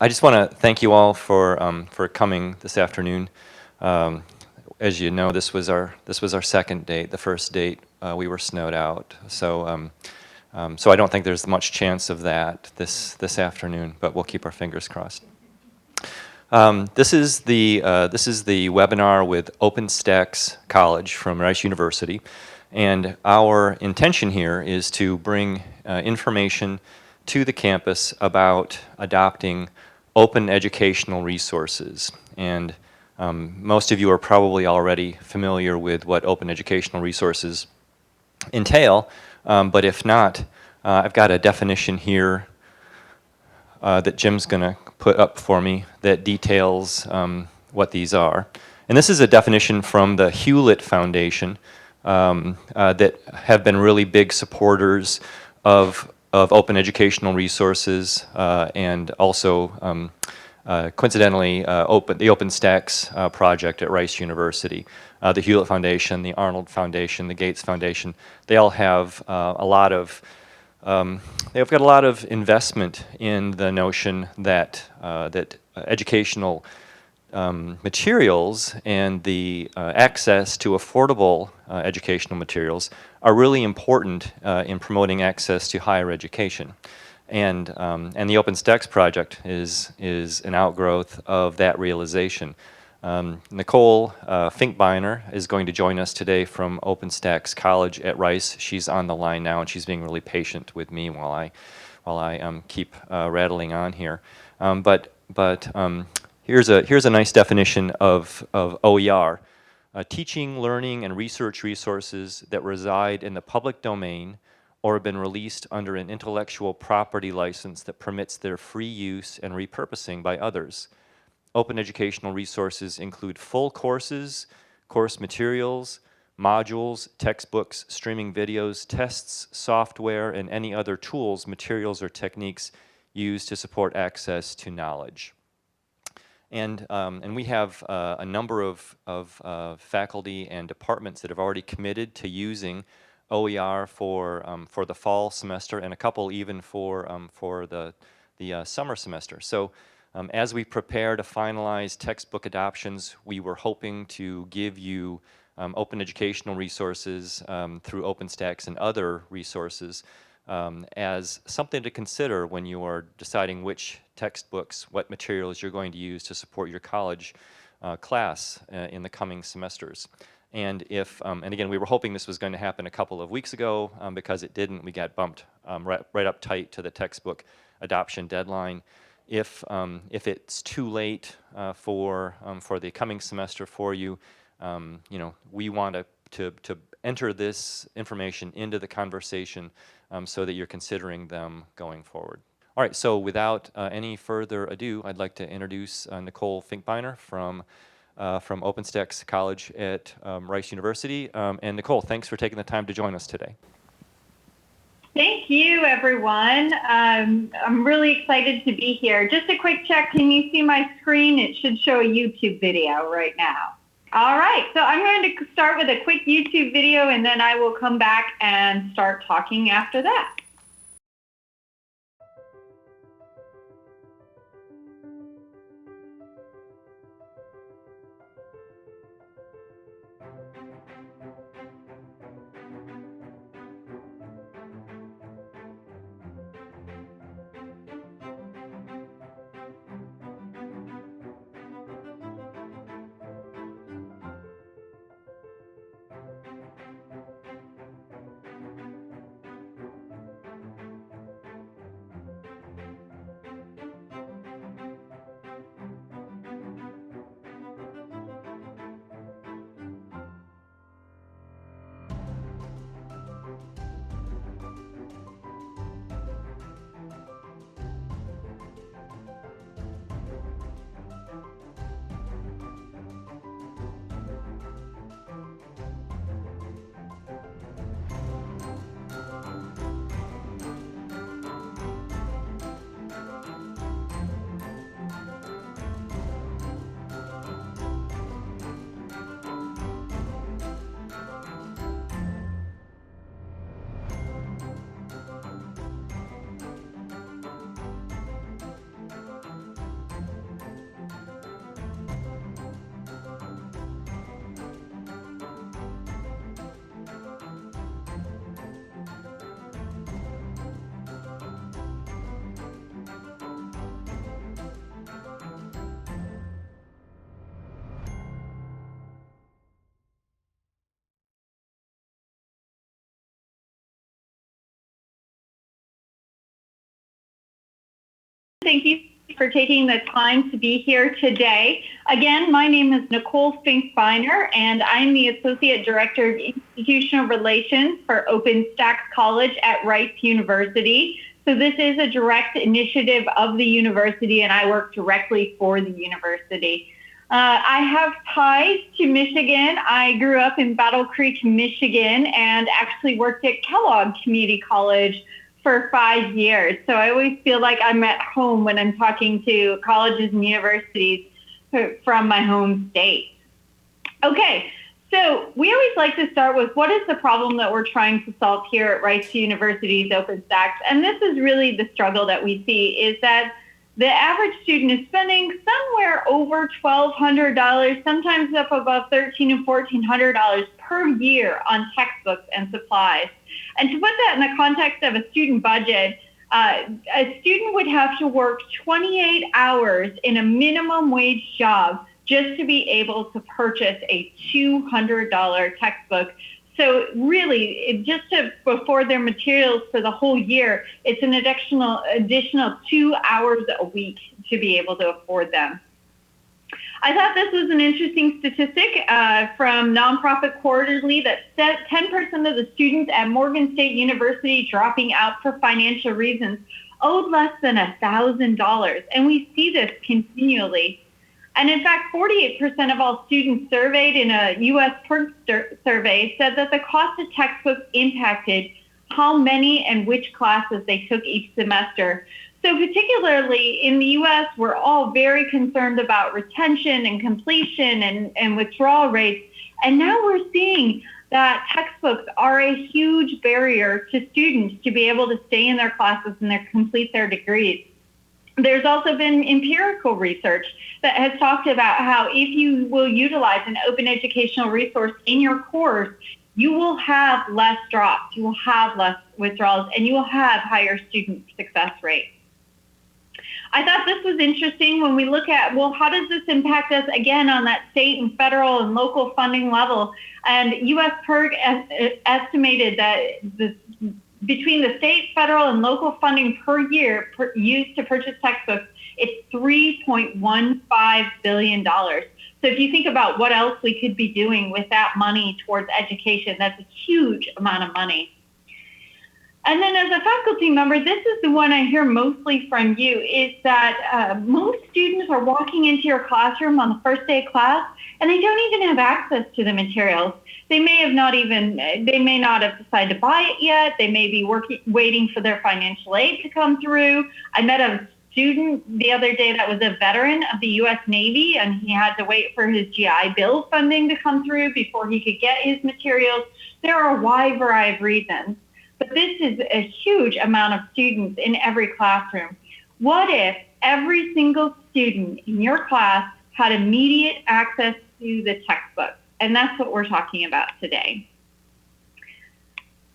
I just want to thank you all for coming this afternoon. Um, as you know, this was our second date. The first date we were snowed out, so I don't think there's much chance of that this afternoon. But we'll keep our fingers crossed. This is the webinar with OpenStax College from Rice University, and our intention here is to bring information to the campus about adopting open educational resources. And most of you are probably already familiar with what open educational resources entail, but if not, I've got a definition here that Jim's going to put up for me that details what these are. And this is a definition from the Hewlett Foundation that have been really big supporters of open educational resources and also coincidentally the OpenStax project at Rice University. The Hewlett Foundation, the Arnold Foundation, the Gates Foundation, they all have they've got a lot of investment in the notion that educational materials and the access to affordable educational materials are really important in promoting access to higher education. And the OpenStax project is an outgrowth of that realization. Nicole Finkbeiner is going to join us today from OpenStax College at Rice. She's on the line now, and she's being really patient with me while I keep rattling on here. Here's a nice definition of OER: teaching, learning, and research resources that reside in the public domain or have been released under an intellectual property license that permits their free use and repurposing by others. Open educational resources include full courses, course materials, modules, textbooks, streaming videos, tests, software, and any other tools, materials, or techniques used to support access to knowledge. And we have a number of faculty and departments that have already committed to using OER for the fall semester, and a couple even for the summer semester. So as we prepare to finalize textbook adoptions, we were hoping to give you open educational resources through OpenStax and other resources as something to consider when you are deciding which textbooks, what materials you're going to use to support your college class in the coming semesters. And and again, we were hoping this was going to happen a couple of weeks ago. Because it didn't, we got bumped right up tight to the textbook adoption deadline. If it's too late for the coming semester for you, we want to enter this information into the conversation so that you're considering them going forward. All right, so without any further ado, I'd like to introduce Nicole Finkbeiner from OpenStax College at Rice University. And Nicole, thanks for taking the time to join us today. Thank you, everyone. I'm really excited to be here. Just a quick check. Can you see my screen? It should show a YouTube video right now. All right. So I'm going to start with a quick YouTube video, and then I will come back and start talking after that. Thank you for taking the time to be here today. Again, my name is Nicole Finkbeiner, and I'm the Associate Director of Institutional Relations for Open Stax College at Rice University. So this is a direct initiative of the university, and I work directly for the university. I have ties to Michigan. I grew up in Battle Creek, Michigan, and actually worked at Kellogg Community College for 5 years. So I always feel like I'm at home when I'm talking to colleges and universities from my home state. Okay, so we always like to start with what is the problem that we're trying to solve here at Rice University's OpenStax? And this is really the struggle that we see, is that the average student is spending somewhere over $1,200, sometimes up above $1,300 and $1,400 per year on textbooks and supplies. And to put that in the context of a student budget, a student would have to work 28 hours in a minimum wage job just to be able to purchase a $200 textbook. So really, just to afford their materials for the whole year, it's an additional 2 hours a week to be able to afford them. I thought this was an interesting statistic from Nonprofit Quarterly that said 10% of the students at Morgan State University dropping out for financial reasons owed less than $1,000, and we see this continually. And in fact, 48% of all students surveyed in a U.S. PERC survey said that the cost of textbooks impacted how many and which classes they took each semester. So particularly in the U.S., we're all very concerned about retention and completion and withdrawal rates. And now we're seeing that textbooks are a huge barrier to students to be able to stay in their classes and complete their degrees. There's also been empirical research that has talked about how if you will utilize an open educational resource in your course, you will have less drops, you will have less withdrawals, and you will have higher student success rates. I thought this was interesting when we look at, well, how does this impact us again on that state and federal and local funding level? And U.S. PERC estimated that between the state, federal, and local funding per year used to purchase textbooks, it's $3.15 billion. So if you think about what else we could be doing with that money towards education, that's a huge amount of money. And then as a faculty member, this is the one I hear mostly from you, is that most students are walking into your classroom on the first day of class, and they don't even have access to the materials. They may not have decided to buy it yet. They may be waiting for their financial aid to come through. I met a student the other day that was a veteran of the U.S. Navy, and he had to wait for his GI Bill funding to come through before he could get his materials. There are a wide variety of reasons. But this is a huge amount of students in every classroom. What if every single student in your class had immediate access to the textbook? And that's what we're talking about today.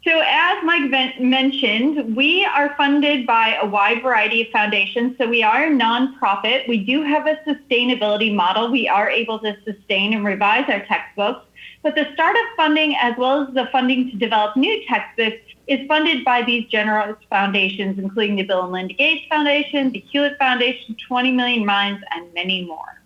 So as Mike mentioned, we are funded by a wide variety of foundations. So we are a nonprofit. We do have a sustainability model. We are able to sustain and revise our textbooks. But the startup funding, as well as the funding to develop new textbooks, is funded by these generous foundations, including the Bill and Melinda Gates Foundation, the Hewlett Foundation, 20 Million Minds, and many more.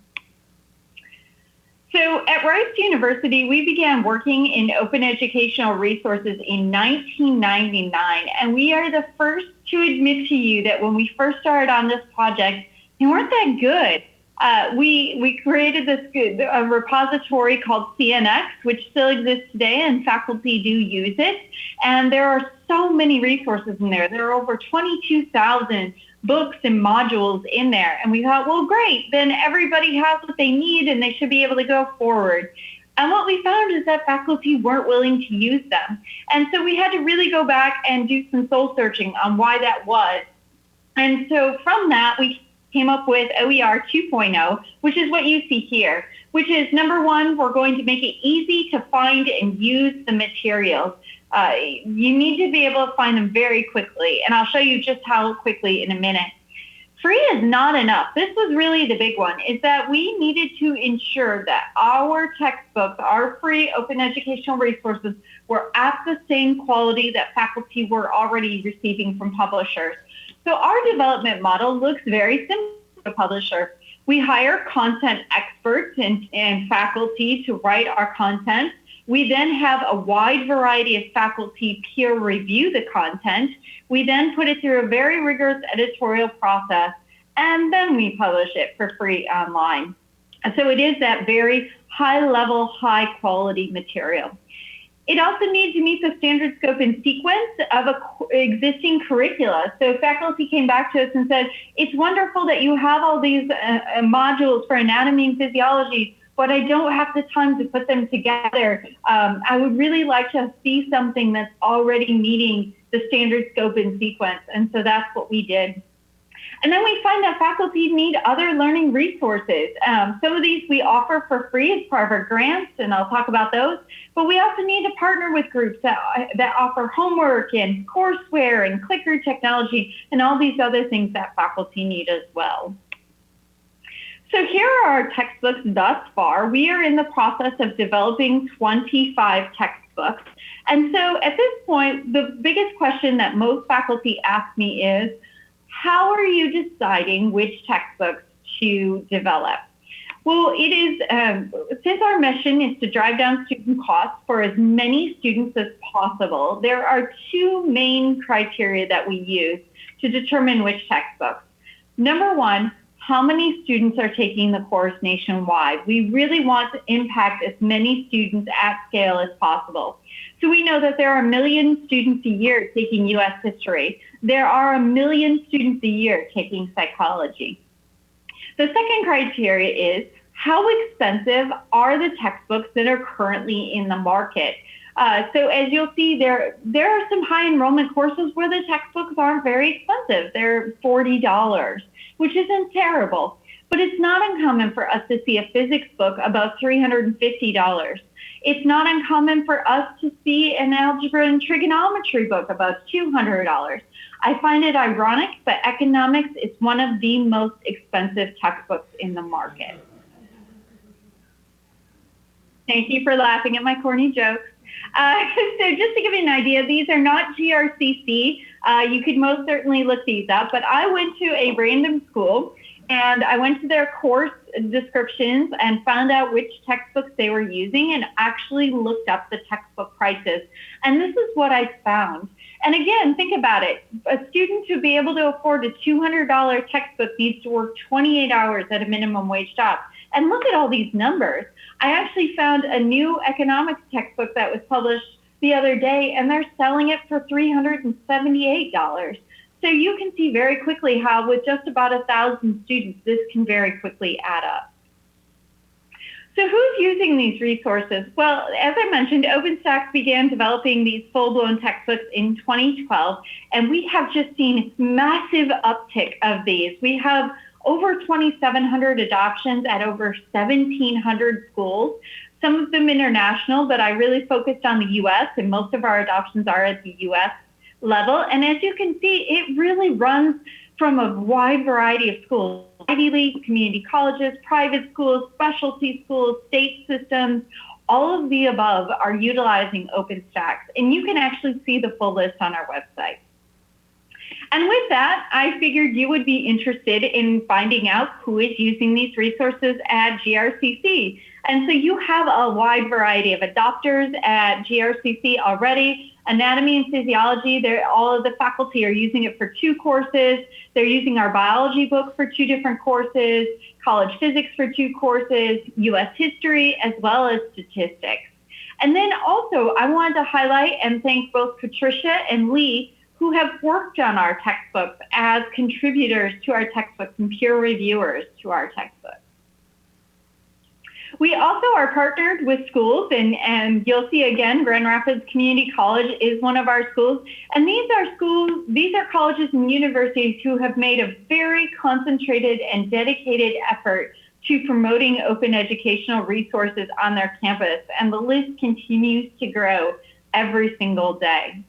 So at Rice University, we began working in open educational resources in 1999, and we are the first to admit to you that when we first started on this project, they weren't that good. We created a repository called CNX, which still exists today, and faculty do use it. And there are so many resources in there. There are over 22,000 books and modules in there. And we thought, well, great, then everybody has what they need and they should be able to go forward. And what we found is that faculty weren't willing to use them. And so we had to really go back and do some soul searching on why that was. And so from that, we came up with OER 2.0, which is what you see here, which is number one, we're going to make it easy to find and use the materials. You need to be able to find them very quickly, and I'll show you just how quickly in a minute. Free is not enough. This was really the big one, is that we needed to ensure that our textbooks, our free open educational resources, were at the same quality that faculty were already receiving from publishers. So our development model looks very similar to a publisher. We hire content experts and faculty to write our content. We then have a wide variety of faculty peer review the content. We then put it through a very rigorous editorial process, and then we publish it for free online. And so it is that very high level, high quality material. It also needs to meet the standard scope and sequence of existing curricula. So faculty came back to us and said, it's wonderful that you have all these modules for anatomy and physiology, but I don't have the time to put them together. I would really like to see something that's already meeting the standard scope and sequence. And so that's what we did. And then we find that faculty need other learning resources. Some of these we offer for free as part of our grants, and I'll talk about those. But we also need to partner with groups that offer homework and courseware and clicker technology and all these other things that faculty need as well. So here are our textbooks thus far. We are in the process of developing 25 textbooks. And so at this point, the biggest question that most faculty ask me is, how are you deciding which textbooks to develop? Well, it is, since our mission is to drive down student costs for as many students as possible, there are two main criteria that we use to determine which textbooks. Number one, how many students are taking the course nationwide? We really want to impact as many students at scale as possible. So we know that there are 1 million students a year taking U.S. history. There are 1 million students a year taking psychology. The second criteria is, how expensive are the textbooks that are currently in the market? So as you'll see, there are some high enrollment courses where the textbooks aren't very expensive. They're $40, which isn't terrible. But it's not uncommon for us to see a physics book about $350. It's not uncommon for us to see an algebra and trigonometry book about $200. I find it ironic, but economics is one of the most expensive textbooks in the market. Thank you for laughing at my corny jokes. So just to give you an idea, these are not GRCC. You could most certainly look these up, but I went to a random school and I went to their course descriptions and found out which textbooks they were using and actually looked up the textbook prices. And this is what I found. And again, think about it. A student to be able to afford a $200 textbook needs to work 28 hours at a minimum wage job. And look at all these numbers. I actually found a new economics textbook that was published the other day, and they're selling it for $378. So you can see very quickly how with just about 1,000 students, this can very quickly add up. So who's using these resources? Well, as I mentioned, OpenStax began developing these full-blown textbooks in 2012, and we have just seen massive uptick of these. We have over 2,700 adoptions at over 1,700 schools, some of them international, but I really focused on the U.S., and most of our adoptions are at the U.S. level. And as you can see, it really runs from a wide variety of schools: Ivy League, community colleges, private schools, specialty schools, state systems. All of the above are utilizing OpenStax, and you can actually see the full list on our website. And with that, I figured you would be interested in finding out who is using these resources at GRCC. And so you have a wide variety of adopters at GRCC already. Anatomy and physiology, all of the faculty are using it for 2 courses. They're using our biology book for 2 different courses, college physics for 2 courses, U.S. history, as well as statistics. And then also, I wanted to highlight and thank both Patricia and Lee, who have worked on our textbooks as contributors to our textbooks and peer reviewers to our textbooks. We also are partnered with schools, and you'll see again, Grand Rapids Community College is one of our schools. And these are colleges and universities who have made a very concentrated and dedicated effort to promoting open educational resources on their campus. And the list continues to grow every single day.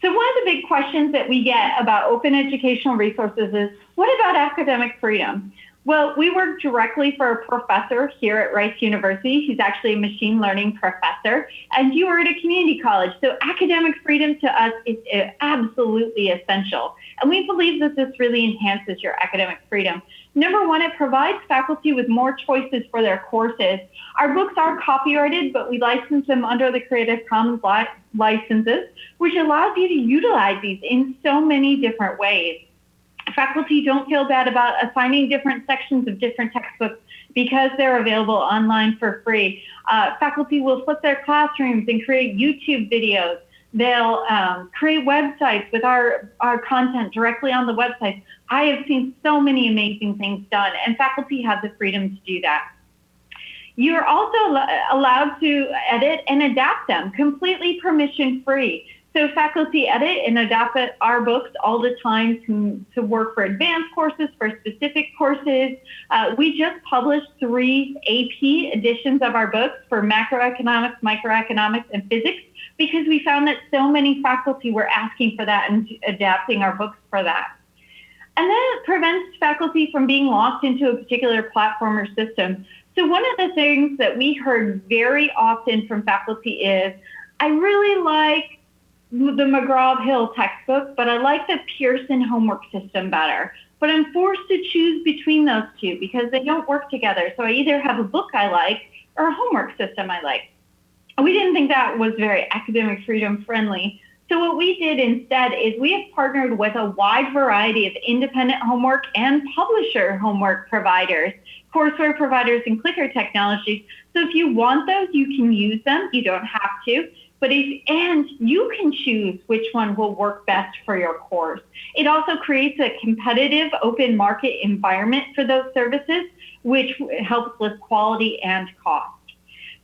So one of the big questions that we get about open educational resources is, what about academic freedom? Well, we work directly for a professor here at Rice University. He's actually a machine learning professor, and you are at a community college. So academic freedom to us is absolutely essential. And we believe that this really enhances your academic freedom. Number one, it provides faculty with more choices for their courses. Our books are copyrighted, but we license them under the Creative Commons licenses, which allows you to utilize these in so many different ways. Faculty don't feel bad about assigning different sections of different textbooks because they're available online for free. Faculty will flip their classrooms and create YouTube videos. They'll create websites with our content directly on the website. I have seen so many amazing things done, and faculty have the freedom to do that. You're also allowed to edit and adapt them completely permission-free. So faculty edit and adapt our books all the time to work for advanced courses, for specific courses. We just published 3 AP editions of our books for macroeconomics, microeconomics, and physics because we found that so many faculty were asking for that and adapting our books for that. And then it prevents faculty from being locked into a particular platform or system. So one of the things that we heard very often from faculty is, I really like the McGraw-Hill textbook, but I like the Pearson homework system better. But I'm forced to choose between those two because they don't work together. So I either have a book I like or a homework system I like. We didn't think that was very academic freedom friendly. So what we did instead is we have partnered with a wide variety of independent homework and publisher homework providers, courseware providers, and clicker technologies. So if you want those, you can use them. You don't have to. And you can choose which one will work best for your course. It also creates a competitive open market environment for those services, which helps with quality and cost.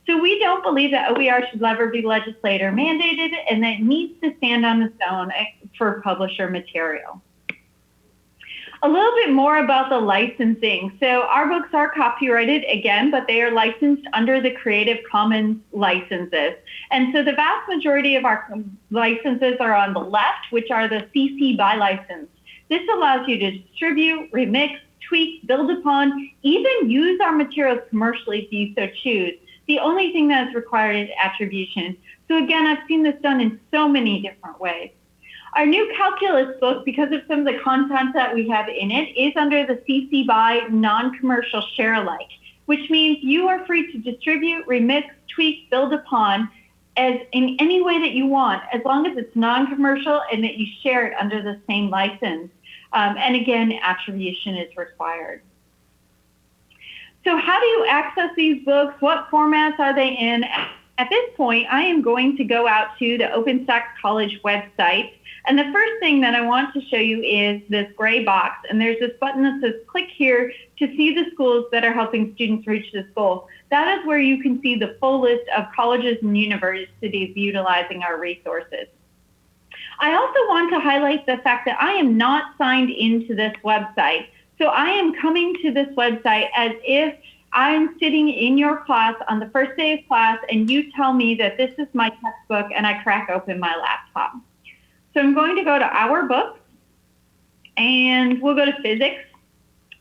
So we don't believe that OER should ever be legislated or mandated, and that it needs to stand on its own for publisher material. A little bit more about the licensing. So our books are copyrighted again, but they are licensed under the Creative Commons licenses. And so the vast majority of our licenses are on the left, which are the CC BY license. This allows you to distribute, remix, tweak, build upon, even use our materials commercially if you so choose. The only thing that is required is attribution. So again, I've seen this done in so many different ways. Our new calculus book, because of some of the content that we have in it, is under the CC BY non-commercial share alike, which means you are free to distribute, remix, tweak, build upon as in any way that you want, as long as it's non-commercial and that you share it under the same license. And again, attribution is required. So how do you access these books? What formats are they in? At this point, I am going to go out to the OpenStax College website. And the first thing that I want to show you is this gray box. And there's this button that says click here to see the schools that are helping students reach this goal. That is where you can see the full list of colleges and universities utilizing our resources. I also want to highlight the fact that I am not signed into this website. So I am coming to this website as if I'm sitting in your class on the first day of class and you tell me that this is my textbook and I crack open my laptop. So I'm going to go to our books and we'll go to physics.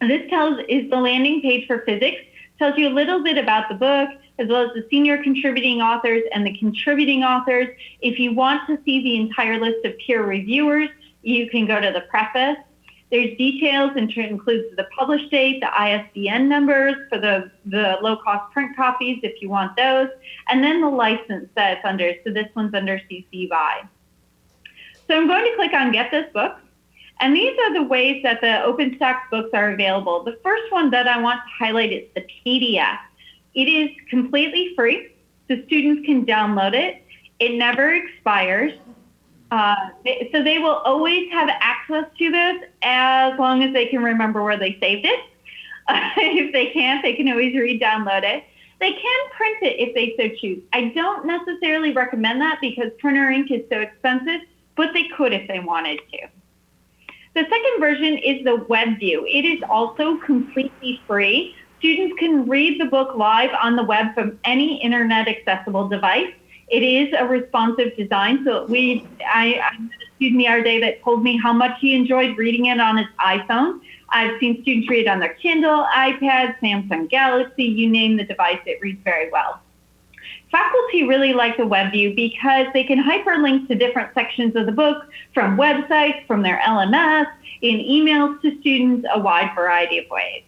This is the landing page for physics. Tells you a little bit about the book as well as the senior contributing authors and the contributing authors. If you want to see the entire list of peer reviewers, you can go to the preface. There's details and includes the published date, the ISBN numbers for the low-cost print copies if you want those, and then the license that it's under. So this one's under CC BY. So I'm going to click on Get This Book, and these are the ways that the OpenStax books are available. The first one that I want to highlight is the PDF. It is completely free, so students can download it. It never expires. So they will always have access to this as long as they can remember where they saved it. If they can't, they can always re-download it. They can print it if they so choose. I don't necessarily recommend that because printer ink is so expensive, but they could if they wanted to. The second version is the web view. It is also completely free. Students can read the book live on the web from any internet accessible device. It is a responsive design. So I met a student the other day that told me how much he enjoyed reading it on his iPhone. I've seen students read on their Kindle, iPad, Samsung Galaxy, you name the device, it reads very well. Faculty really like the web view because they can hyperlink to different sections of the book from websites, from their LMS, in emails to students, a wide variety of ways.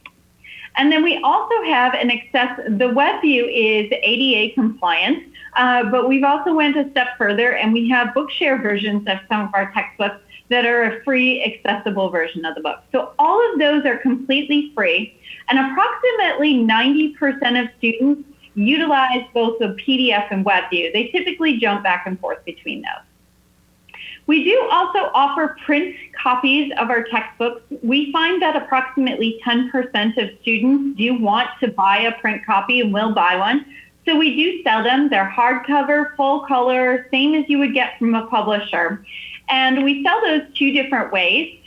And then we also have the web view is ADA compliant, but we've also went a step further and we have Bookshare versions of some of our textbooks that are a free accessible version of the book. So all of those are completely free, and approximately 90% of students utilize both the PDF and web view. They typically jump back and forth between those. We do also offer print copies of our textbooks. We find that approximately 10% of students do want to buy a print copy and will buy one. So we do sell them. They're hardcover, full color, same as you would get from a publisher. And we sell those two different ways,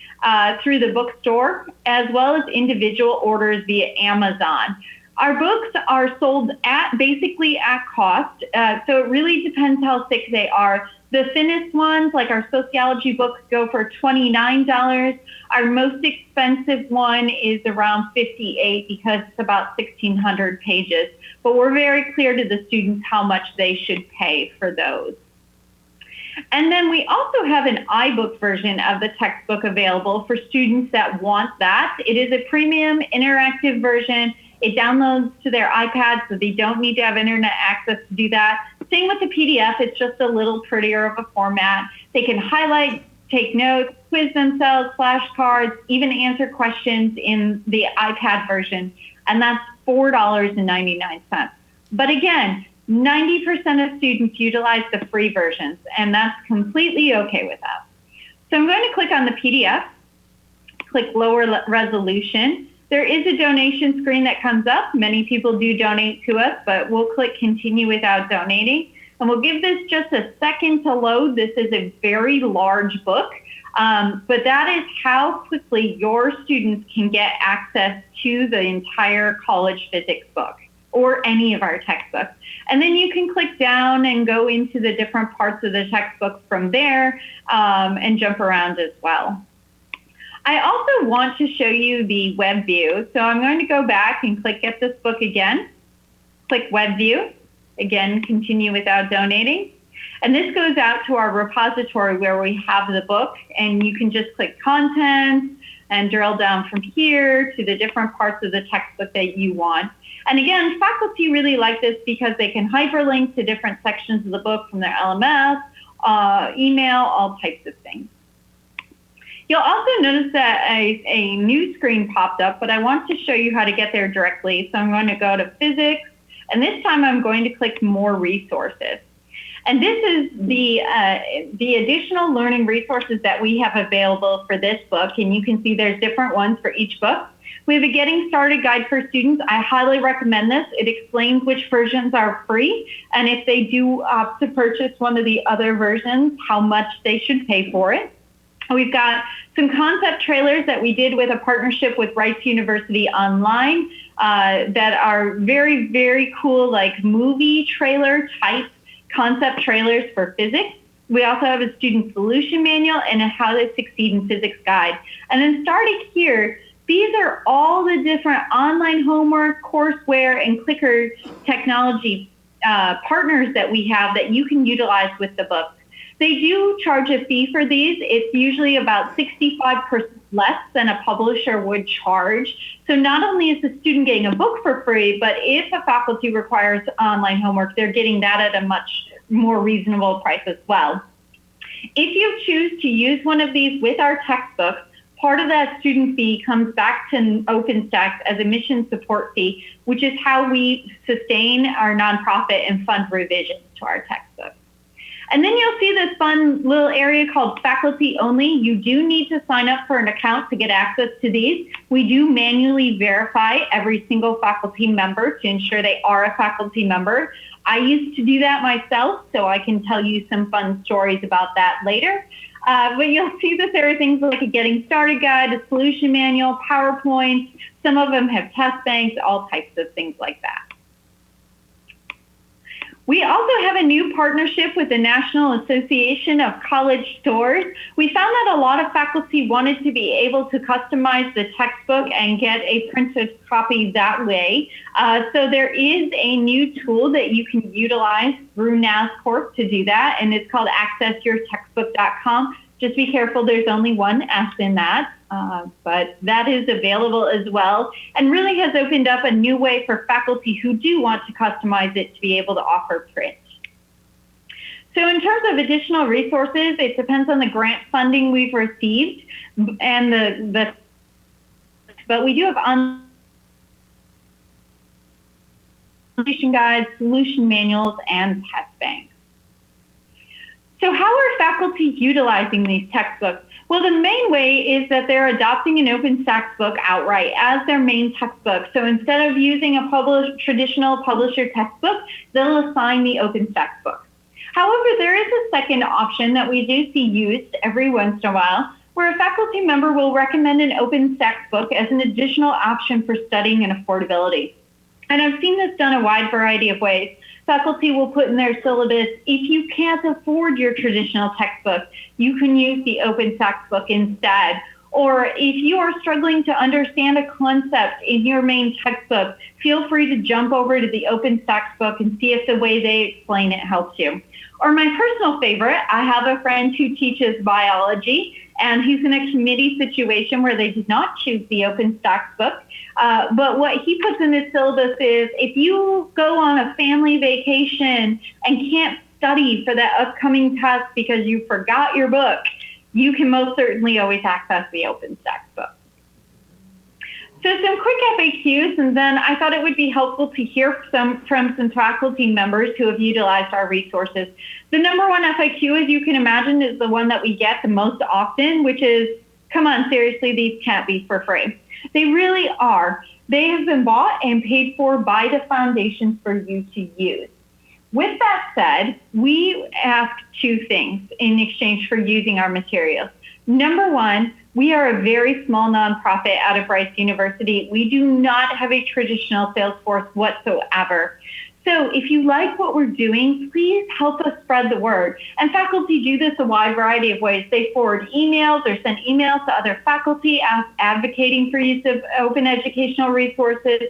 through the bookstore as well as individual orders via Amazon. Our books are sold basically at cost, so it really depends how thick they are. The thinnest ones, like our sociology books, go for $29. Our most expensive one is around $58 because it's about 1,600 pages. But we're very clear to the students how much they should pay for those. And then we also have an iBook version of the textbook available for students that want that. It is a premium interactive version. It downloads to their iPad, so they don't need to have internet access to do that. Same with the PDF, it's just a little prettier of a format. They can highlight, take notes, quiz themselves, flashcards, even answer questions in the iPad version, and that's $4.99. But again, 90% of students utilize the free versions, and that's completely okay with us. So I'm going to click on the PDF, click lower resolution. There is a donation screen that comes up. Many people do donate to us, but we'll click continue without donating. And we'll give this just a second to load. This is a very large book, but that is how quickly your students can get access to the entire college physics book or any of our textbooks. And then you can click down and go into the different parts of the textbook from there and jump around as well. I also want to show you the web view. So I'm going to go back and click Get This Book again. Click Web View. Again, continue without donating. And this goes out to our repository where we have the book, and you can just click Content and drill down from here to the different parts of the textbook that you want. And again, faculty really like this because they can hyperlink to different sections of the book from their LMS, email, all types of things. You'll also notice that a new screen popped up, but I want to show you how to get there directly. So I'm going to go to Physics, and this time I'm going to click More Resources. And this is the additional learning resources that we have available for this book, and you can see there's different ones for each book. We have a Getting Started guide for students. I highly recommend this. It explains which versions are free, and if they do opt to purchase one of the other versions, how much they should pay for it. We've got some concept trailers that we did with a partnership with Rice University Online that are very, very cool, like movie trailer type concept trailers for physics. We also have a student solution manual and a How to Succeed in Physics guide. And then starting here, these are all the different online homework, courseware, and clicker technology partners that we have that you can utilize with the book. They do charge a fee for these. It's usually about 65% less than a publisher would charge. So not only is the student getting a book for free, but if a faculty requires online homework, they're getting that at a much more reasonable price as well. If you choose to use one of these with our textbooks, part of that student fee comes back to OpenStax as a mission support fee, which is how we sustain our nonprofit and fund revisions to our textbooks. And then you'll see this fun little area called Faculty Only. You do need to sign up for an account to get access to these. We do manually verify every single faculty member to ensure they are a faculty member. I used to do that myself, so I can tell you some fun stories about that later. But you'll see that there are things like a Getting Started guide, a solution manual, PowerPoint. Some of them have test banks, all types of things like that. We also have a new partnership with the National Association of College Stores. We found that a lot of faculty wanted to be able to customize the textbook and get a printed copy that way. So there is a new tool that you can utilize through NASCORP to do that, and it's called accessyourtextbook.com. Just be careful, there's only one S in that, but that is available as well, and really has opened up a new way for faculty who do want to customize it to be able to offer print. So in terms of additional resources, it depends on the grant funding we've received, and but we do have solution guides, solution manuals, and test banks. So how are faculty utilizing these textbooks? Well, the main way is that they're adopting an OpenStax book outright as their main textbook. So instead of using a traditional publisher textbook, they'll assign the OpenStax book. However, there is a second option that we do see used every once in a while, where a faculty member will recommend an OpenStax book as an additional option for studying and affordability. And I've seen this done a wide variety of ways. Faculty will put in their syllabus, if you can't afford your traditional textbook, you can use the OpenStax book instead. Or if you are struggling to understand a concept in your main textbook, feel free to jump over to the OpenStax book and see if the way they explain it helps you. Or my personal favorite, I have a friend who teaches biology, and he's in a committee situation where they did not choose the OpenStax book. But what he puts in his syllabus is, if you go on a family vacation and can't study for that upcoming test because you forgot your book, you can most certainly always access the OpenStax book. So some quick FAQs, and then I thought it would be helpful to hear from some faculty members who have utilized our resources. The number one FAQ, as you can imagine, is the one that we get the most often, which is, come on, seriously, these can't be for free. They really are. They have been bought and paid for by the foundation for you to use. With that said, we ask two things in exchange for using our materials. Number one, we are a very small nonprofit out of Rice University. We do not have a traditional sales force whatsoever. So if you like what we're doing, please help us spread the word. And faculty do this a wide variety of ways. They forward emails or send emails to other faculty advocating for use of open educational resources.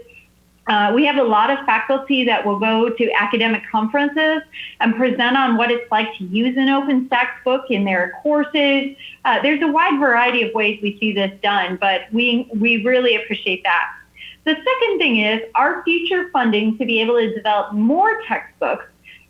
We have a lot of faculty that will go to academic conferences and present on what it's like to use an OpenStax book in their courses. There's a wide variety of ways we see this done, but we really appreciate that. The second thing is our future funding to be able to develop more textbooks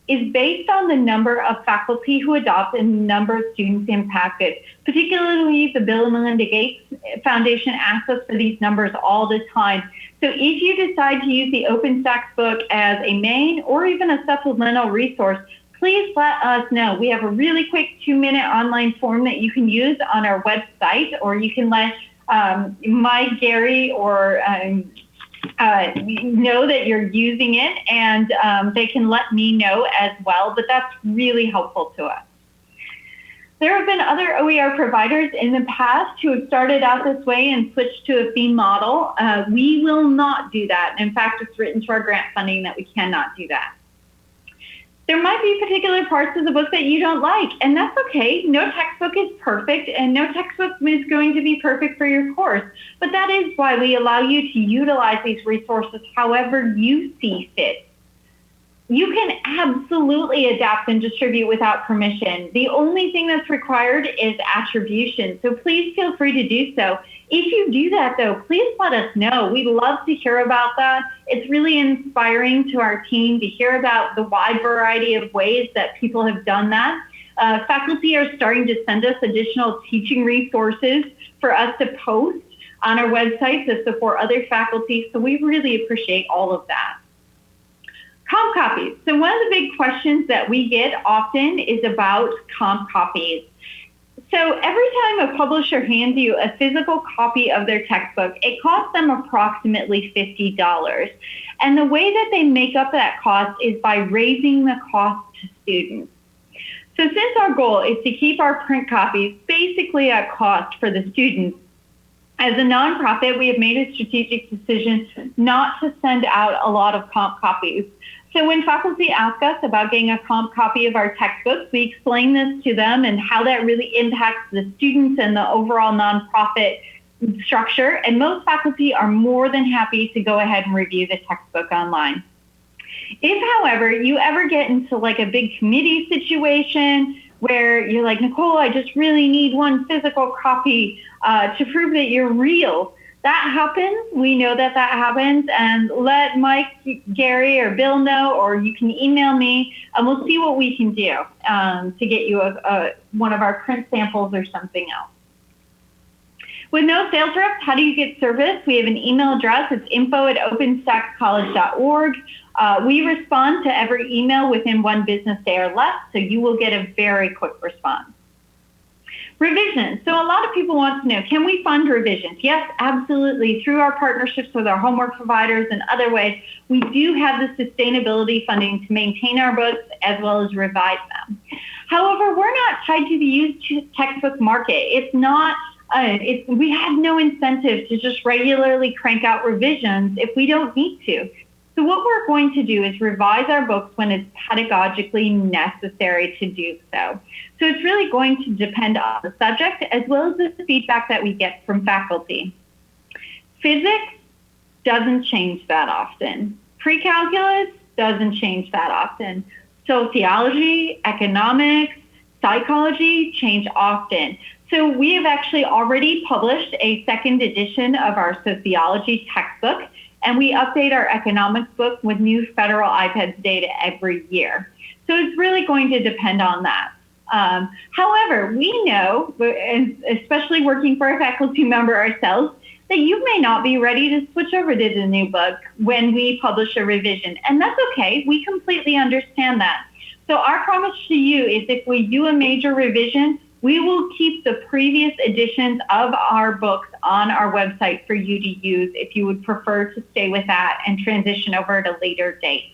is based on the number of faculty who adopt and the number of students impacted. Particularly the Bill and Melinda Gates Foundation asks us for these numbers all the time. So if you decide to use the OpenStax book as a main or even a supplemental resource, please let us know. We have a really quick 2-minute online form that you can use on our website, or you can let Mike, Gary, or know that you're using it, and they can let me know as well, but that's really helpful to us. There have been other OER providers in the past who have started out this way and switched to a fee model. We will not do that. In fact, it's written to our grant funding that we cannot do that. There might be particular parts of the book that you don't like, and that's okay. No textbook is perfect, and no textbook is going to be perfect for your course. But that is why we allow you to utilize these resources however you see fit. You can absolutely adapt and distribute without permission. The only thing that's required is attribution, so please feel free to do so. If you do that, though, please let us know. We'd love to hear about that. It's really inspiring to our team to hear about the wide variety of ways that people have done that. Faculty are starting to send us additional teaching resources for us to post on our website to support other faculty, so we really appreciate all of that. Comp copies. So one of the big questions that we get often is about comp copies. So every time a publisher hands you a physical copy of their textbook, it costs them approximately $50. And the way that they make up that cost is by raising the cost to students. So since our goal is to keep our print copies basically at cost for the students, as a nonprofit, we have made a strategic decision not to send out a lot of comp copies. So when faculty ask us about getting a comp copy of our textbooks, we explain this to them and how that really impacts the students and the overall nonprofit structure. And most faculty are more than happy to go ahead and review the textbook online. If, however, you ever get into like a big committee situation where you're like, Nicole, I just really need one physical copy to prove that you're real, that happens. We know that happens, and let Mike, Gary, or Bill know, or you can email me, and we'll see what we can do to get you one of our print samples or something else. With no sales reps, how do you get service? We have an email address. It's info@openstaxcollege.org. We respond to every email within 1 business day or less, so you will get a very quick response. Revisions. So a lot of people want to know, can we fund revisions? Yes, absolutely. Through our partnerships with our homework providers and other ways, we do have the sustainability funding to maintain our books as well as revise them. However, we're not tied to the used textbook market. It's not, we have no incentive to just regularly crank out revisions if we don't need to. So what we're going to do is revise our books when it's pedagogically necessary to do so. So it's really going to depend on the subject as well as the feedback that we get from faculty. Physics doesn't change that often. Pre-calculus doesn't change that often. Sociology, economics, psychology change often. So we have actually already published a 2nd edition of our sociology textbook, and we update our economics book with new federal IPEDS data every year. So it's really going to depend on that. However, we know, and especially working for a faculty member ourselves, that you may not be ready to switch over to the new book when we publish a revision. And that's okay. We completely understand that. So our promise to you is if we do a major revision, we will keep the previous editions of our books on our website for you to use if you would prefer to stay with that and transition over at a later date.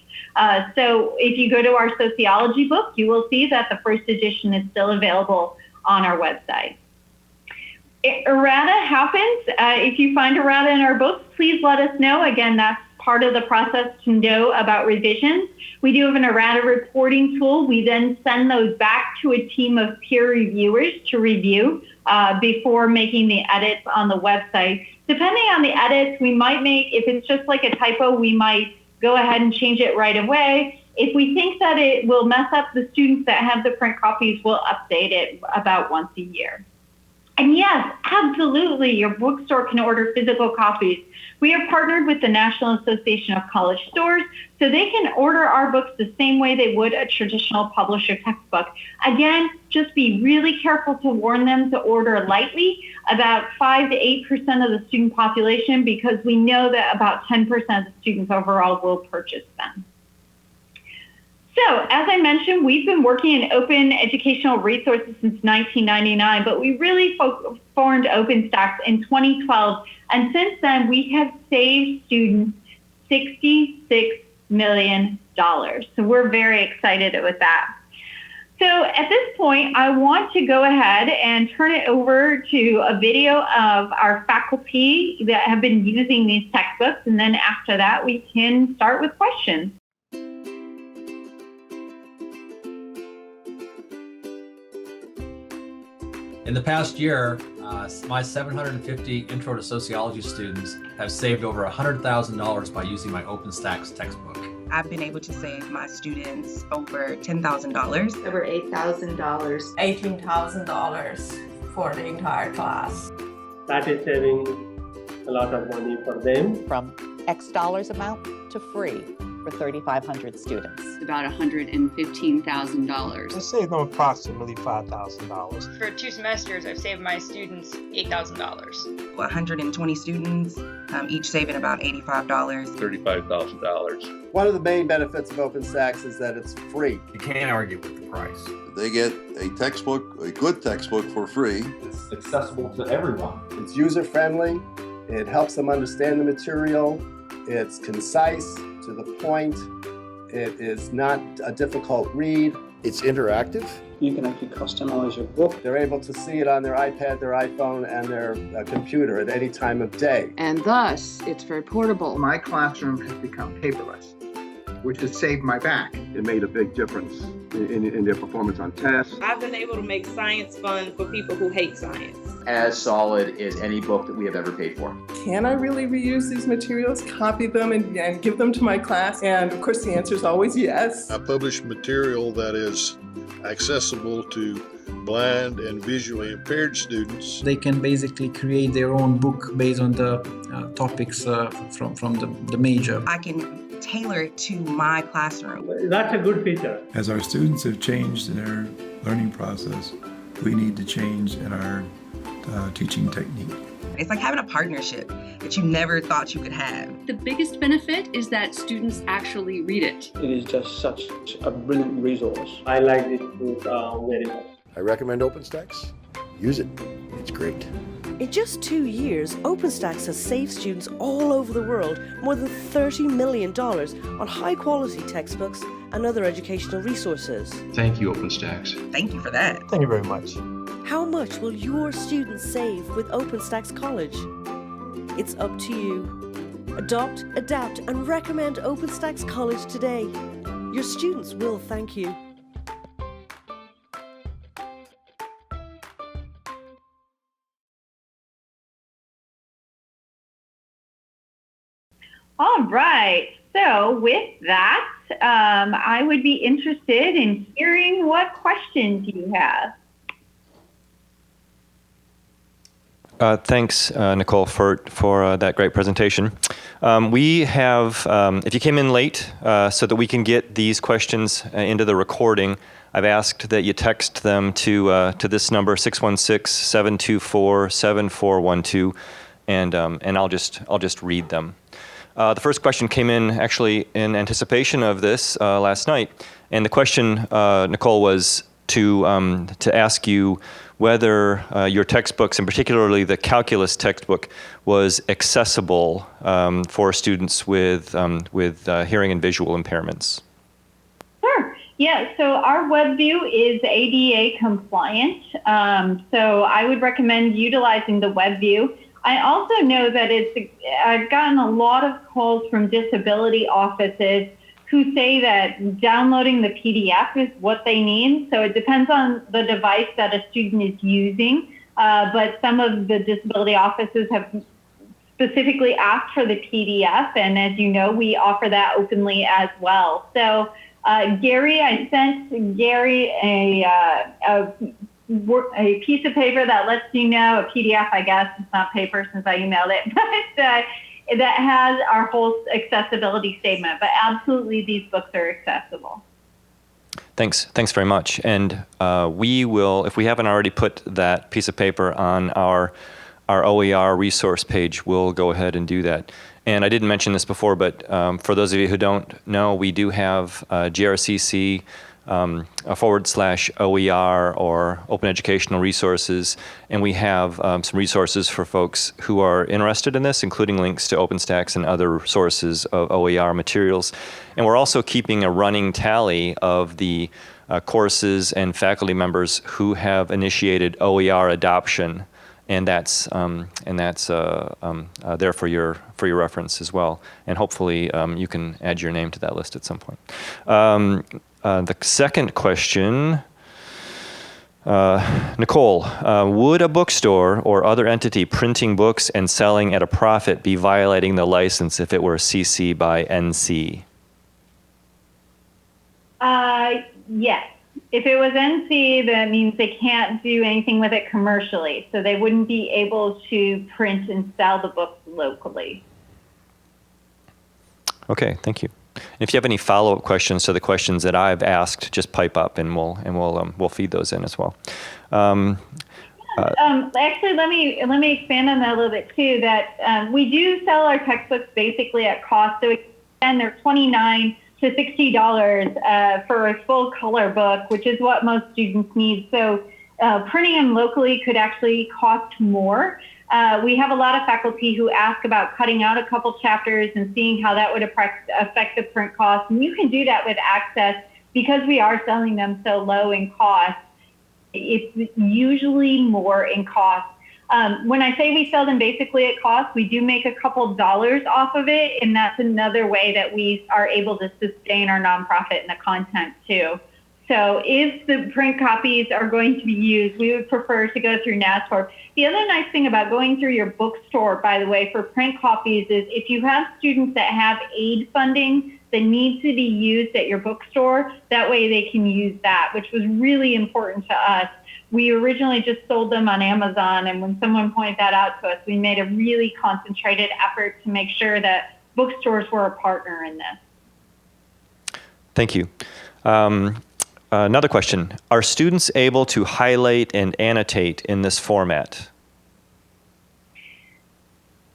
So if you go to our sociology book, you will see that the 1st edition is still available on our website. Errata happens. If you find errata in our books, please let us know. Again, that's part of the process to know about revisions. We do have an errata reporting tool. We then send those back to a team of peer reviewers to review before making the edits on the website. Depending on the edits, we might make, if it's just like a typo, we might go ahead and change it right away. If we think that it will mess up the students that have the print copies, we'll update it about once a year. And yes, absolutely, your bookstore can order physical copies. We are partnered with the National Association of College Stores, so they can order our books the same way they would a traditional publisher textbook. Again, just be really careful to warn them to order lightly, about 5 to 8% of the student population, because we know that about 10% of the students overall will purchase them. So, as I mentioned, we've been working in open educational resources since 1999, but we really formed OpenStax in 2012. And since then, we have saved students $66 million. So we're very excited with that. So at this point, I want to go ahead and turn it over to a video of our faculty that have been using these textbooks. And then after that, we can start with questions. In the past year, my 750 Intro to Sociology students have saved over $100,000 by using my OpenStax textbook. I've been able to save my students over $10,000. Over $8,000. $18,000 for the entire class. That is saving a lot of money for them. From X dollars amount to free for 3,500 students. About $115,000. I saved them approximately $5,000. For 2 semesters, I've saved my students $8,000. 120 students, each saving about $85. $35,000. One of the main benefits of OpenStax is that it's free. You can't argue with the price. They get a textbook, a good textbook for free. It's accessible to everyone. It's user-friendly. It helps them understand the material. It's concise, to the point. It is not a difficult read. It's interactive. You can actually customize your book. They're able to see it on their iPad, their iPhone, and their computer at any time of day. And thus, it's very portable. My classroom has become paperless. which has saved my back. It made a big difference in their performance on tests. I've been able to make science fun for people who hate science. As solid as any book that we have ever paid for. Can I really reuse these materials, copy them, and give them to my class? And of course, the answer is always yes. I publish material that is accessible to blind and visually impaired students. They can basically create their own book based on the topics from the major. I can tailor it to my classroom. That's a good feature. As our students have changed in their learning process, we need to change in our teaching technique. It's like having a partnership that you never thought you could have. The biggest benefit is that students actually read it. It is just such a brilliant resource. I like this book very much. I recommend OpenStax. Use it. It's great. In just 2 years, OpenStax has saved students all over the world more than $30 million on high-quality textbooks and other educational resources. Thank you, OpenStax. Thank you for that. Thank you very much. How much will your students save with OpenStax College? It's up to you. Adopt, adapt, and recommend OpenStax College today. Your students will thank you. All right. So with that, I would be interested in hearing what questions you have. Thanks, Nicole, for that great presentation. We have, if you came in late, so that we can get these questions into the recording, I've asked that you text them to this number, 616-724-7412, and I'll just read them. The first question came in actually in anticipation of this last night, and the question, Nicole, was to ask you whether your textbooks, and particularly the calculus textbook, was accessible for students with hearing and visual impairments. Sure. Yeah, so our web view is ADA compliant, so I would recommend utilizing the web view. I also know that I've gotten a lot of calls from disability offices who say that downloading the PDF is what they need. So it depends on the device that a student is using, but some of the disability offices have specifically asked for the PDF, and as you know, we offer that openly as well. So Gary, I sent Gary a piece of paper that lets you know, a PDF, I guess, it's not paper since I emailed it, but that has our whole accessibility statement. But absolutely, these books are accessible. Thanks very much. And we will, if we haven't already put that piece of paper on our OER resource page, we'll go ahead and do that. And I didn't mention this before, but for those of you who don't know, we do have GRCC /OER or Open Educational Resources, and we have some resources for folks who are interested in this, including links to OpenStax and other sources of OER materials. And we're also keeping a running tally of the courses and faculty members who have initiated OER adoption, and that's there for your reference as well. And hopefully you can add your name to that list at some point. The second question, Nicole, would a bookstore or other entity printing books and selling at a profit be violating the license if it were CC by NC? Yes. If it was NC, that means they can't do anything with it commercially, so they wouldn't be able to print and sell the books locally. Okay, thank you. If you have any follow-up questions to the questions that I've asked, just pipe up, and we'll feed those in as well. Actually, let me expand on that a little bit too. That we do sell our textbooks basically at cost. So again, they're $29 to $60 for a full color book, which is what most students need. So printing them locally could actually cost more. We have a lot of faculty who ask about cutting out a couple chapters and seeing how that would affect the print cost. And you can do that with Access because we are selling them so low in cost. It's usually more in cost. When I say we sell them basically at cost, we do make a couple dollars off of it, and that's another way that we are able to sustain our nonprofit and the content too. So if the print copies are going to be used, we would prefer to go through NASCOR. The other nice thing about going through your bookstore, by the way, for print copies is if you have students that have aid funding that needs to be used at your bookstore, that way they can use that, which was really important to us. We originally just sold them on Amazon, and when someone pointed that out to us, we made a really concentrated effort to make sure that bookstores were a partner in this. Thank you. Another question. Are students able to highlight and annotate in this format?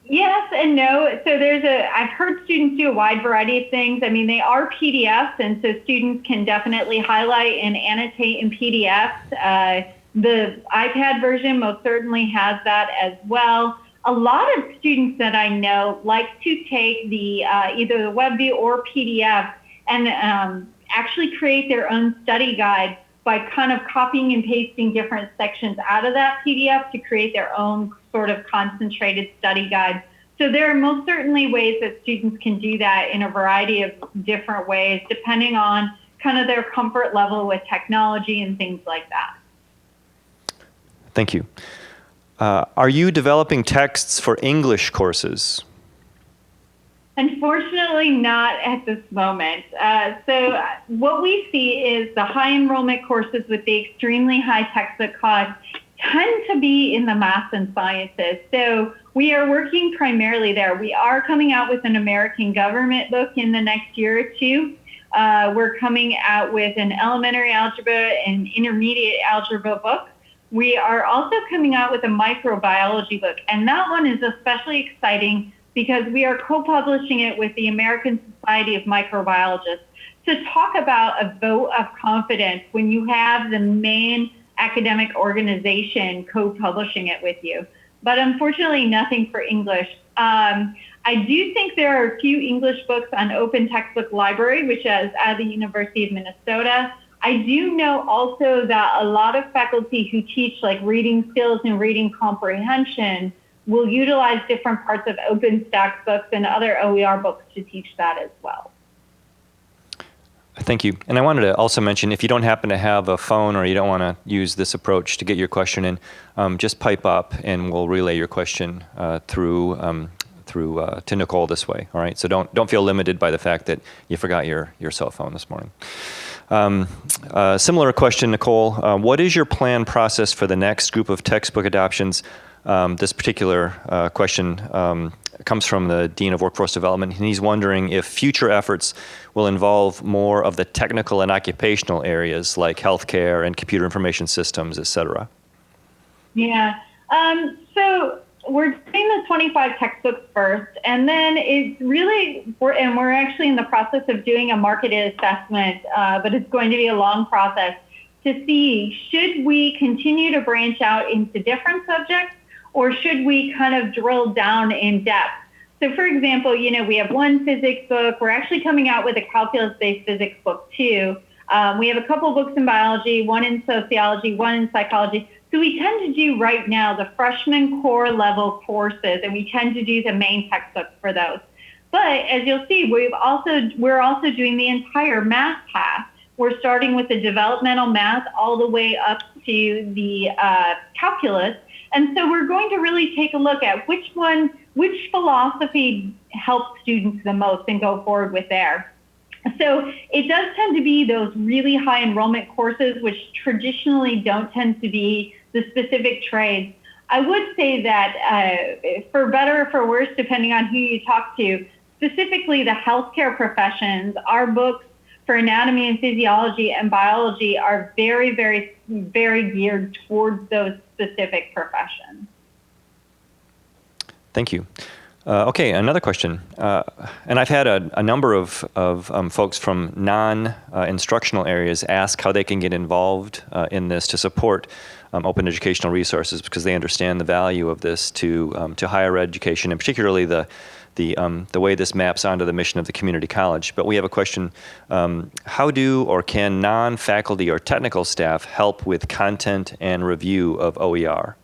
Yes and no. So I've heard students do a wide variety of things. I mean, they are PDFs, and so students can definitely highlight and annotate in PDFs. The iPad version most certainly has that as well. A lot of students that I know like to take the either the WebView or PDF and actually create their own study guide by kind of copying and pasting different sections out of that PDF to create their own sort of concentrated study guide. So there are most certainly ways that students can do that in a variety of different ways, depending on kind of their comfort level with technology and things like that. Thank you. Are you developing texts for English courses? Unfortunately, not at this moment. So what we see is the high enrollment courses with the extremely high textbook costs tend to be in the math and sciences. So we are working primarily there. We are coming out with an American government book in the next year or two. We're coming out with an elementary algebra and intermediate algebra book. We are also coming out with a microbiology book, and that one is especially exciting because we are co-publishing it with the American Society of Microbiologists to talk about a vote of confidence when you have the main academic organization co-publishing it with you. But unfortunately, nothing for English. I do think there are a few English books on Open Textbook Library, which is at the University of Minnesota. I do know also that a lot of faculty who teach like reading skills and reading comprehension will utilize different parts of OpenStax books and other OER books to teach that as well. Thank you. And I wanted to also mention, if you don't happen to have a phone or you don't want to use this approach to get your question in, just pipe up and we'll relay your question through to Nicole this way. All right. So don't feel limited by the fact that you forgot your cell phone this morning. Similar question, Nicole. What is your plan process for the next group of textbook adoptions? This particular question comes from the Dean of Workforce Development, and he's wondering if future efforts will involve more of the technical and occupational areas like healthcare and computer information systems, et cetera. Yeah. So we're doing the 25 textbooks first, and then it's really, we're actually in the process of doing a marketed assessment, but it's going to be a long process to see, should we continue to branch out into different subjects, or should we kind of drill down in depth? So for example, we have one physics book. We're actually coming out with a calculus-based physics book too. We have a couple books in biology, one in sociology, one in psychology. So we tend to do right now the freshman core level courses, and we tend to do the main textbooks for those. But as you'll see, we're also doing the entire math path. We're starting with the developmental math all the way up to the calculus. And so we're going to really take a look at which philosophy helps students the most and go forward with there. So it does tend to be those really high enrollment courses, which traditionally don't tend to be the specific trades. I would say that for better or for worse, depending on who you talk to, specifically the healthcare professions, our books for anatomy and physiology and biology are very, very, very geared towards those specific professions. Thank you. Okay, another question. And I've had a number of folks from non-instructional areas ask how they can get involved in this to support open educational resources, because they understand the value of this to higher education, and particularly the way this maps onto the mission of the community college. But we have a question. How do or can non-faculty or technical staff help with content and review of OER?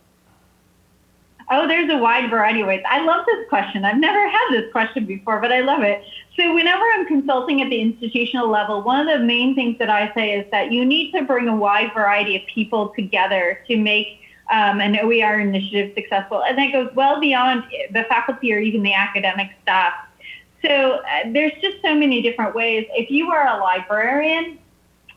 Oh, there's a wide variety of ways. I love this question. I've never had this question before, but I love it. So whenever I'm consulting at the institutional level, one of the main things that I say is that you need to bring a wide variety of people together to make an OER initiative successful. And that goes well beyond the faculty or even the academic staff. So there's just so many different ways. If you are a librarian,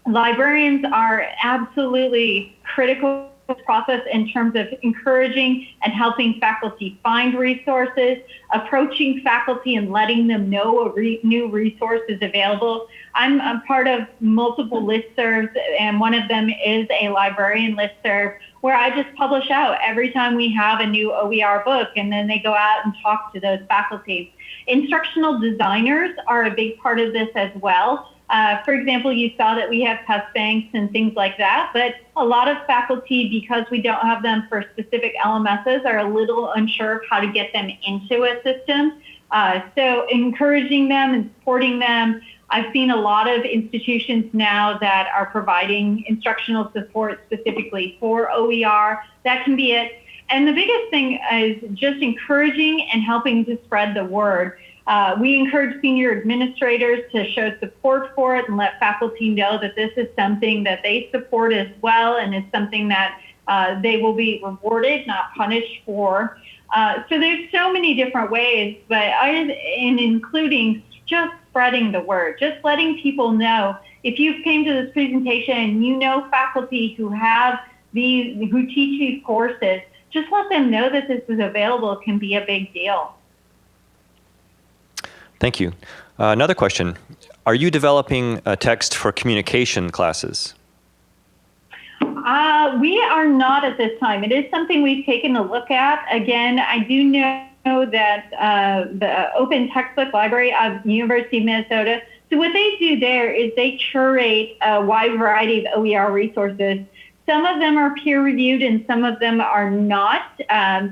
librarians are absolutely critical to this process in terms of encouraging and helping faculty find resources, approaching faculty and letting them know a new resource is available. I'm a part of multiple listservs, and one of them is a librarian listserv where I just publish out every time we have a new OER book, and then they go out and talk to those faculty. Instructional designers are a big part of this as well. For example, you saw that we have test banks and things like that, but a lot of faculty, because we don't have them for specific LMSs, are a little unsure of how to get them into a system. So encouraging them and supporting them. I've seen a lot of institutions now that are providing instructional support specifically for OER. That can be it. And the biggest thing is just encouraging and helping to spread the word. We encourage senior administrators to show support for it and let faculty know that this is something that they support as well, and is something that they will be rewarded, not punished for. So there's so many different ways, but including just spreading the word, just letting people know. If you came to this presentation and you know faculty who teach these courses, just let them know that this is available. It can be a big deal. Thank you. Another question. Are you developing a text for communication classes? We are not at this time. It is something we've taken a look at. Again, I do know that the Open Textbook Library of the University of Minnesota, so what they do there is they curate a wide variety of OER resources. Some of them are peer-reviewed and some of them are not.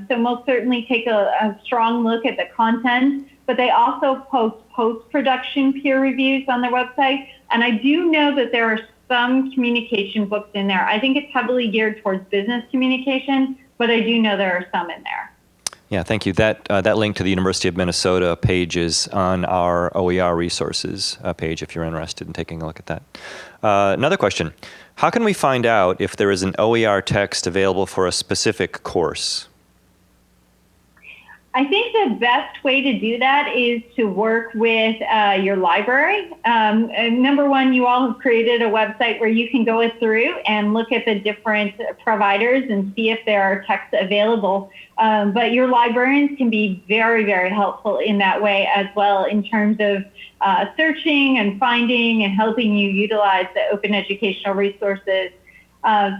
So most certainly take a strong look at the content, but they also post post-production peer reviews on their website. And I do know that there are some communication books in there. I think it's heavily geared towards business communication, but I do know there are some in there. Yeah, thank you. That link to the University of Minnesota page is on our OER resources page if you're interested in taking a look at that. Another question. How can we find out if there is an OER text available for a specific course? I think the best way to do that is to work with your library. Number one, you all have created a website where you can go through and look at the different providers and see if there are texts available. But your librarians can be very, very helpful in that way as well, in terms of searching and finding and helping you utilize the open educational resources.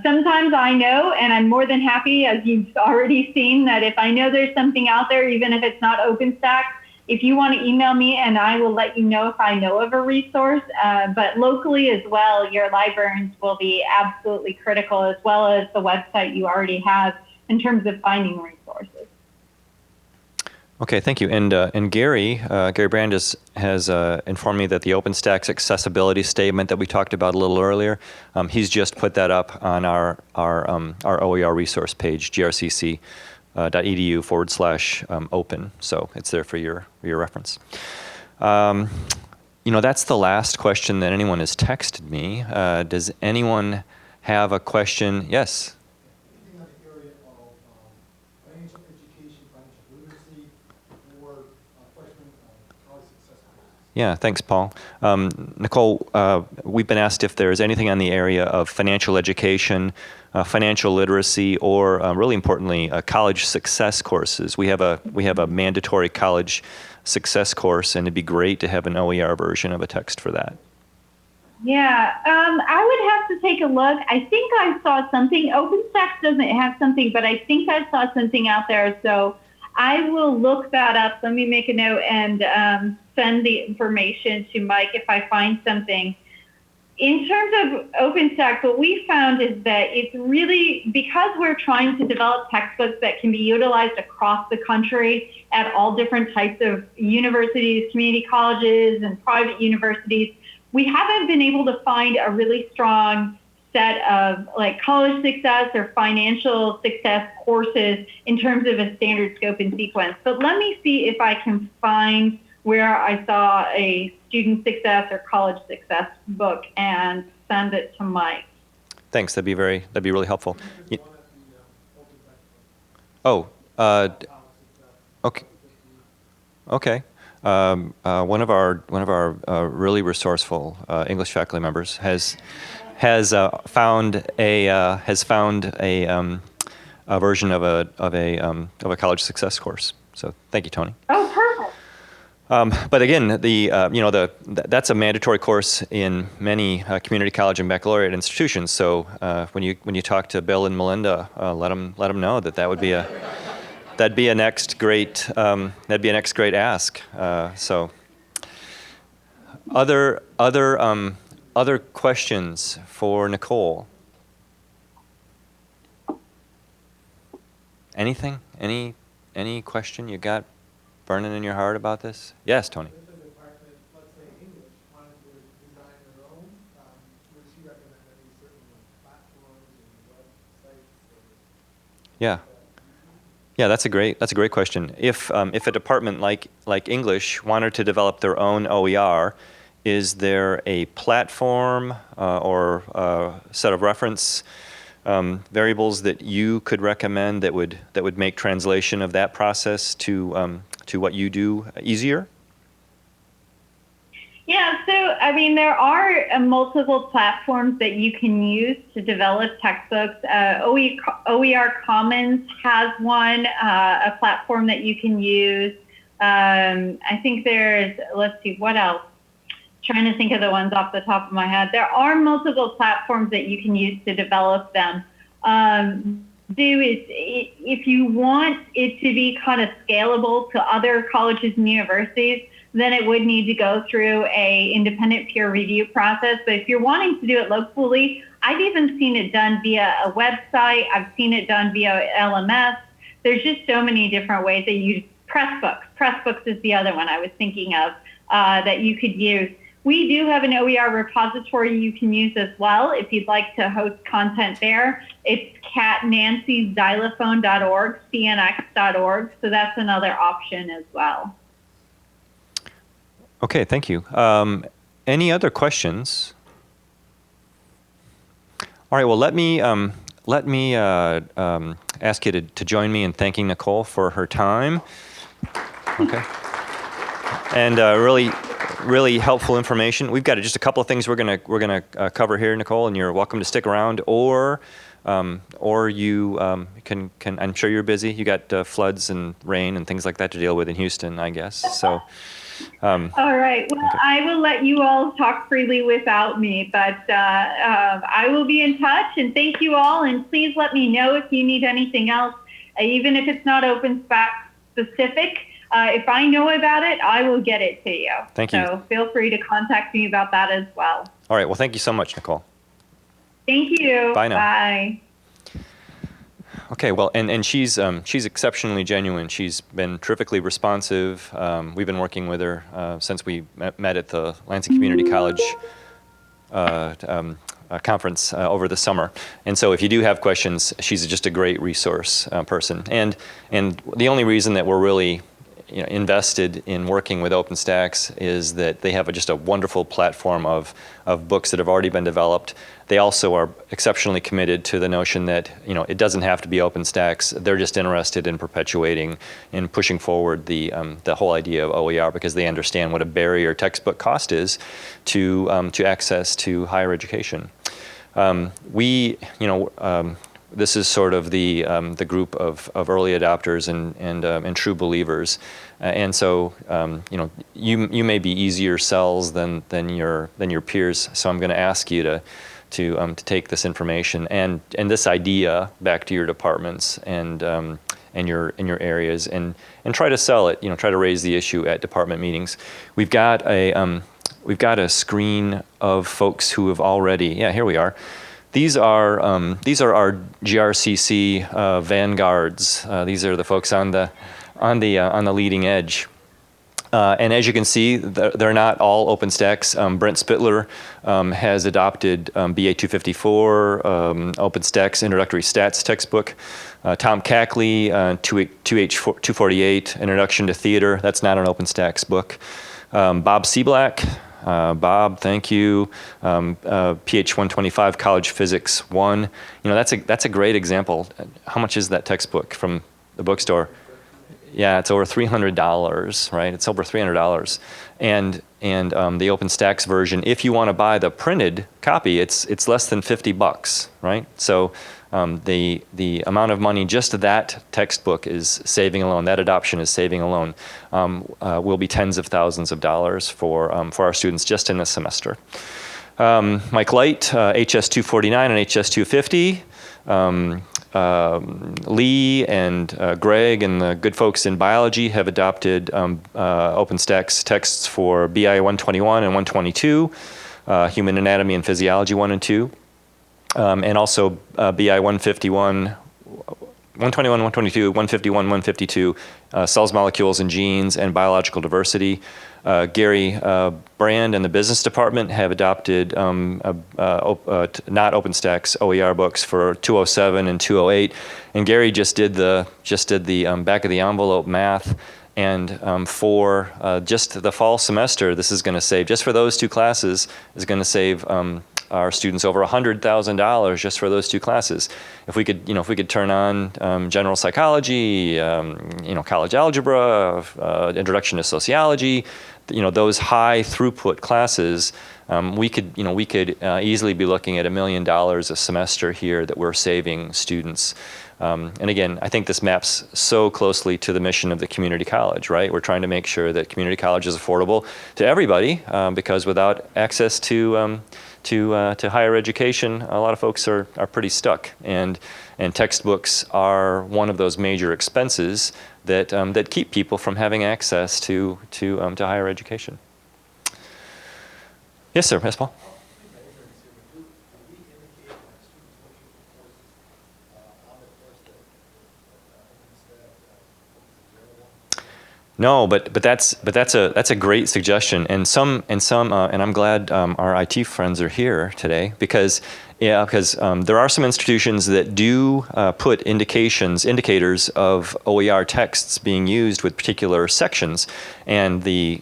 Sometimes I know, and I'm more than happy, as you've already seen, that if I know there's something out there, even if it's not OpenStax, if you want to email me and I will let you know if I know of a resource. But locally as well, your librarians will be absolutely critical, as well as the website you already have in terms of finding resources. Okay, thank you. And Gary Brand has informed me that the OpenStax accessibility statement that we talked about a little earlier, he's just put that up on our OER resource page, grcc.edu/open. So it's there for your reference. That's the last question that anyone has texted me. Does anyone have a question? Yes. Yeah, thanks, Paul. Nicole, we've been asked if there's anything on the area of financial education, financial literacy, or really importantly, college success courses. We have a mandatory college success course, and it'd be great to have an OER version of a text for that. Yeah, I would have to take a look. I think I saw something. OpenStax doesn't have something, but I think I saw something out there. So I will look that up. Let me make a note and send the information to Mike if I find something. In terms of OpenStax, what we found is that it's really, because we're trying to develop textbooks that can be utilized across the country at all different types of universities, community colleges, and private universities, we haven't been able to find a really strong set of like college success or financial success courses in terms of a standard scope and sequence. But let me see if I can find where I saw a student success or college success book and send it to Mike. Thanks. That'd be really helpful. Okay. Okay. One of our really resourceful English faculty members has found a version of a college success course. So thank you, Tony. Oh, perfect. But again, that's a mandatory course in many community college and baccalaureate institutions. So when you talk to Bill and Melinda, let them know that would be that'd be a next great ask. So other questions for Nicole? Anything? Any question you got burning in your heart about this? Yes, Tony. Yeah, that's a great question. If a department like English wanted to develop their own OER, is there a platform or a set of reference variables that you could recommend that would make translation of that process to what you do easier? Yeah, so I mean, there are multiple platforms that you can use to develop textbooks. OER Commons has one, a platform that you can use. I think there's, let's see, what else? Trying to think of the ones off the top of my head. There are multiple platforms that you can use to develop them. If you want it to be kind of scalable to other colleges and universities, then it would need to go through a independent peer review process. But if you're wanting to do it locally, I've even seen it done via a website. I've seen it done via LMS. There's just so many different ways that you Pressbooks. Pressbooks is the other one I was thinking of that you could use. We do have an OER repository you can use as well if you'd like to host content there. It's catnancyxylophone.org, cnx.org. So that's another option as well. Okay, thank you. Any other questions? All right. Well, let me ask you to join me in thanking Nicole for her time. Okay. And really helpful information. We've got just a couple of things we're gonna cover here, Nicole, and you're welcome to stick around, or you can. I'm sure you're busy. You got floods and rain and things like that to deal with in Houston, I guess. So. All right. Well, okay. I will let you all talk freely without me, but I will be in touch. And thank you all. And please let me know if you need anything else, even if it's not OpenStax specific. If I know about it, I will get it to you. Thank you. So feel free to contact me about that as well. All right. Well, thank you so much, Nicole. Thank you. Bye now. Bye. Okay, well, and she's exceptionally genuine. She's been terrifically responsive. We've been working with her since we met at the Lansing Community College conference over the summer. And so if you do have questions, she's just a great resource person. And the only reason that we're really invested in working with OpenStax is that they have just a wonderful platform of books that have already been developed. They also are exceptionally committed to the notion that it doesn't have to be OpenStax. They're just interested in perpetuating and pushing forward the whole idea of OER because they understand what a barrier textbook cost is to access to higher education. This is sort of the group of early adopters and true believers, and so you may be easier sells than your peers. So I'm going to ask you to take this information and this idea back to your departments and your areas and try to sell it. Try to raise the issue at department meetings. We've got a screen of folks who have already. Yeah, here we are. These are our GRCC vanguards. These are the folks on the leading edge. And as you can see, they're not all OpenStax. Brent Spittler has adopted BA 254, OpenStax Introductory Stats textbook. Tom Cackley, 2H248, Introduction to Theater. That's not an OpenStax book. Bob Seablack. Bob, thank you. PH 125, College Physics 1. You know, that's a great example. How much is that textbook from the bookstore? Yeah, it's over $300, right? It's over $300. And the OpenStax version, if you want to buy the printed copy, it's less than $50, right? So the amount of money just that textbook is saving alone, that adoption is saving alone, will be tens of thousands of dollars for our students just in a semester. Mike Light, HS 249 and HS 250. Lee and Greg and the good folks in biology have adopted OpenStax texts for BI 121 and 122, Human Anatomy and Physiology 1 and 2, and also BI 151, 121, 122, 151, 152, Cells, Molecules, and Genes and Biological Diversity. Gary Brand and the business department have adopted not OpenStax OER books for 207 and 208, and Gary just did the back of the envelope math, and for just the fall semester, this is going to save, just for those two classes, is going to save our students over $100,000 just for those two classes. If we could turn on general psychology, college algebra, introduction to sociology, those high throughput classes, we could easily be looking at $1 million a semester here that we're saving students. And again, I think this maps so closely to the mission of the community college, right? We're trying to make sure that community college is affordable to everybody, because without access to higher education, a lot of folks are pretty stuck, and textbooks are one of those major expenses that keep people from having access to higher education. Yes, sir. Yes, Paul. No, but that's a great suggestion, and I'm glad our IT friends are here today, because there are some institutions that do put indicators of OER texts being used with particular sections, and the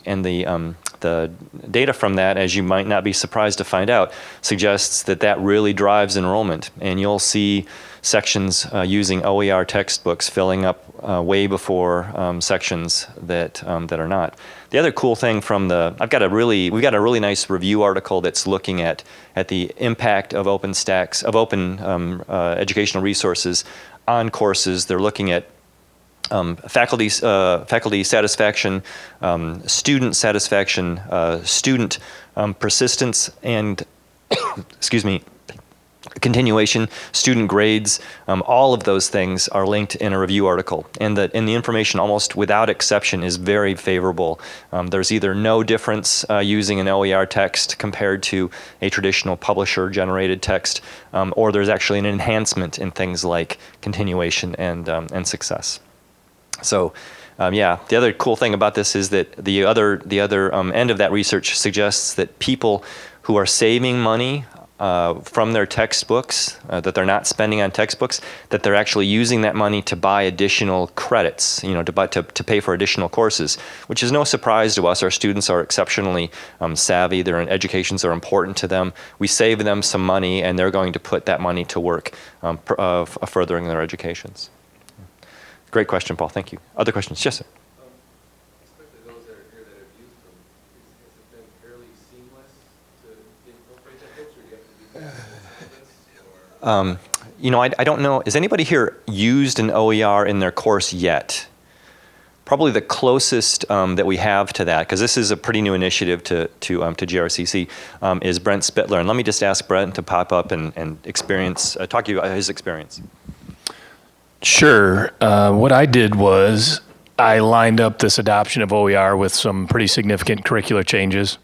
data from that, as you might not be surprised to find out, suggests that really drives enrollment, and you'll see sections using OER textbooks filling up way before sections that are not. The other cool thing from we've got a really nice review article that's looking at the impact of OpenStax, of open educational resources on courses. They're looking at faculty satisfaction, student satisfaction, student persistence, and excuse me, continuation, student grades. All of those things are linked in a review article, and the information, almost without exception, is very favorable. There's either no difference using an OER text compared to a traditional publisher-generated text, or there's actually an enhancement in things like continuation and success. So, the other cool thing about this is that the other end of that research suggests that people who are saving money from their textbooks, that they're not spending on textbooks, that they're actually using that money to buy additional credits, to pay for additional courses, which is no surprise to us. Our students are exceptionally savvy. Their educations are important to them. We save them some money, and they're going to put that money to work furthering their educations. Great question, Paul. Thank you. Other questions? Yes, sir. Especially those that are here that have used them, has it been fairly seamless to incorporate that books, or do you have to do that? I don't know. Has anybody here used an OER in their course yet? Probably the closest that we have to that, because this is a pretty new initiative to GRCC, is Brent Spittler. And let me just ask Brent to pop up and talk to you about his experience. Sure. What I did was I lined up this adoption of OER with some pretty significant curricular changes.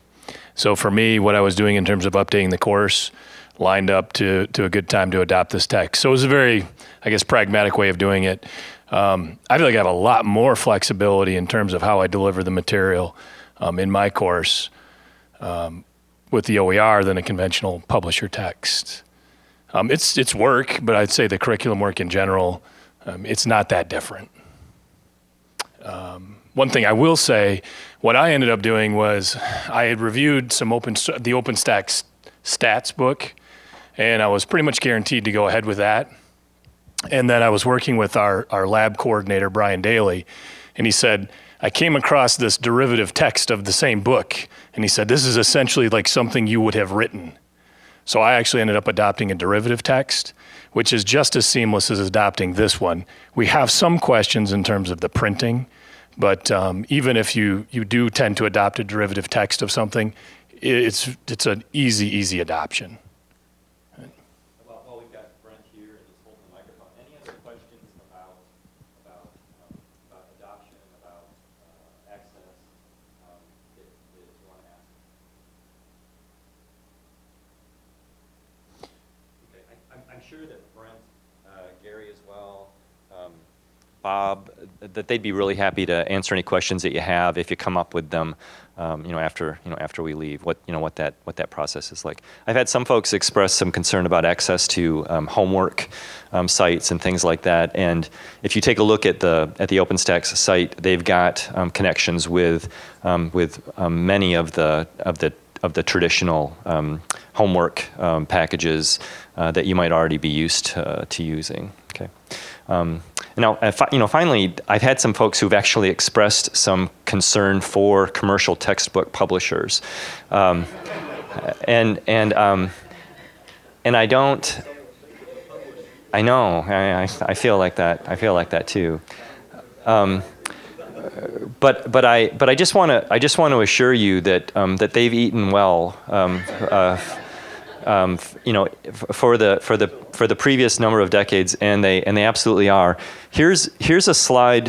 So for me, what I was doing in terms of updating the course lined up to a good time to adopt this text. So it was a very, pragmatic way of doing it. I feel like I have a lot more flexibility in terms of how I deliver the material in my course with the OER than a conventional publisher text. It's work, but I'd say the curriculum work in general, it's not that different. One thing I will say, what I ended up doing was I had reviewed the OpenStax stats book, and I was pretty much guaranteed to go ahead with that. And then I was working with our lab coordinator, Brian Daly, and he said, I came across this derivative text of the same book, and he said, this is essentially like something you would have written. So I actually ended up adopting a derivative text, which is just as seamless as adopting this one. We have some questions in terms of the printing, but even if you do tend to adopt a derivative text of something, it's an easy adoption. Well, we've got Brent here and he's holding the microphone. Any other questions about adoption, about access that you want to ask? Okay, I'm sure that Brent, Gary as well, Bob, that they'd be really happy to answer any questions that you have if you come up with them, after we leave. What that process is like. I've had some folks express some concern about access to homework sites and things like that. And if you take a look at the OpenStax site, they've got connections with many of the traditional homework packages that you might already be used to using. Okay. Now, finally, I've had some folks who've actually expressed some concern for commercial textbook publishers, and I don't. I know. I feel like that. I feel like that too. But I just want to assure you that that they've eaten well. For the previous number of decades, and they absolutely are. Here's a slide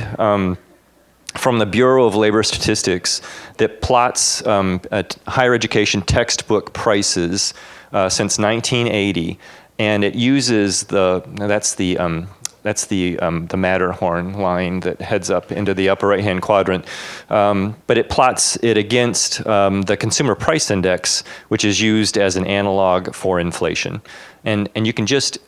from the Bureau of Labor Statistics that plots higher education textbook prices since 1980, and it uses that's the Matterhorn line that heads up into the upper right-hand quadrant. But it plots it against the Consumer Price Index, which is used as an analog for inflation. And you can just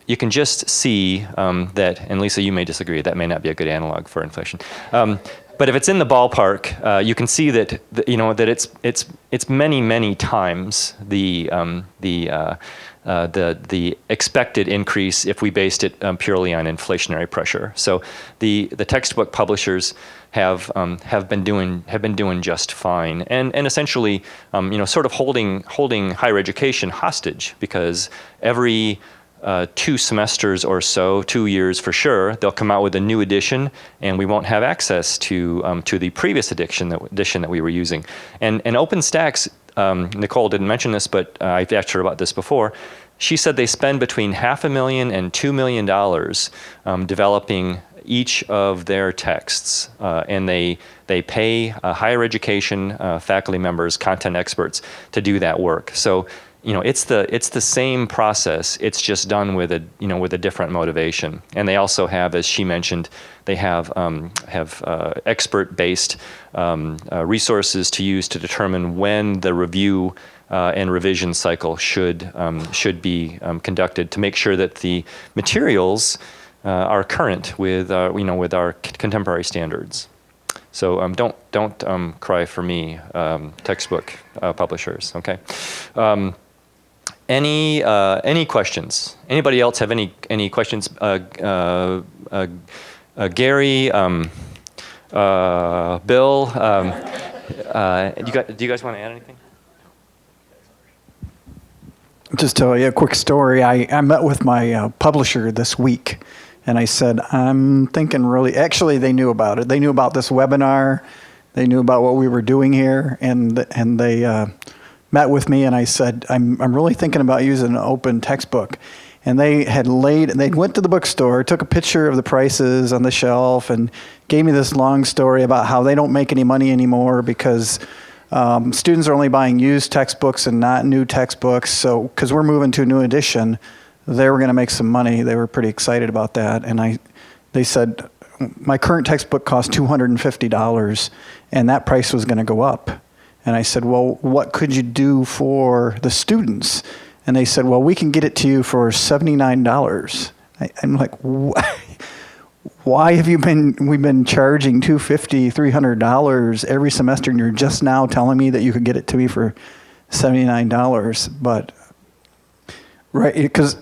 see that, and Lisa, you may disagree, that may not be a good analog for inflation. But if it's in the ballpark, you can see that that it's many times the expected increase if we based it purely on inflationary pressure. So the textbook publishers have been doing just fine, and essentially sort of holding higher education hostage, because every 2 semesters or so, 2 years for sure, they'll come out with a new edition, and we won't have access to the previous edition that we were using. And OpenStax, Nicole didn't mention this, but I've asked her about this before. She said they spend between $500,000 and $2 million developing each of their texts, and they pay higher education faculty members, content experts, to do that work. So it's the same process. It's just done with a different motivation. And they also have, as she mentioned, they have expert-based resources to use to determine when the review and revision cycle should be conducted, to make sure that the materials are current with our contemporary standards. So don't cry for me, textbook publishers. Okay. Any questions? Anybody else have any questions? Gary, Bill, do you guys want to add anything? Just tell you a quick story. I met with my publisher this week, and I said, I'm thinking actually they knew about it. They knew about this webinar. They knew about what we were doing here, and they met with me, and I said, I'm really thinking about using an open textbook. And they went to the bookstore, took a picture of the prices on the shelf, and gave me this long story about how they don't make any money anymore because students are only buying used textbooks and not new textbooks. So, because we're moving to a new edition, they were going to make some money. They were pretty excited about that. And they said, my current textbook costs $250, and that price was going to go up. And I said, well, what could you do for the students? And they said, well, we can get it to you for $79. I'm like, why have we've been charging $250, $300 every semester, and you're just now telling me that you could get it to me for $79? But, right, because,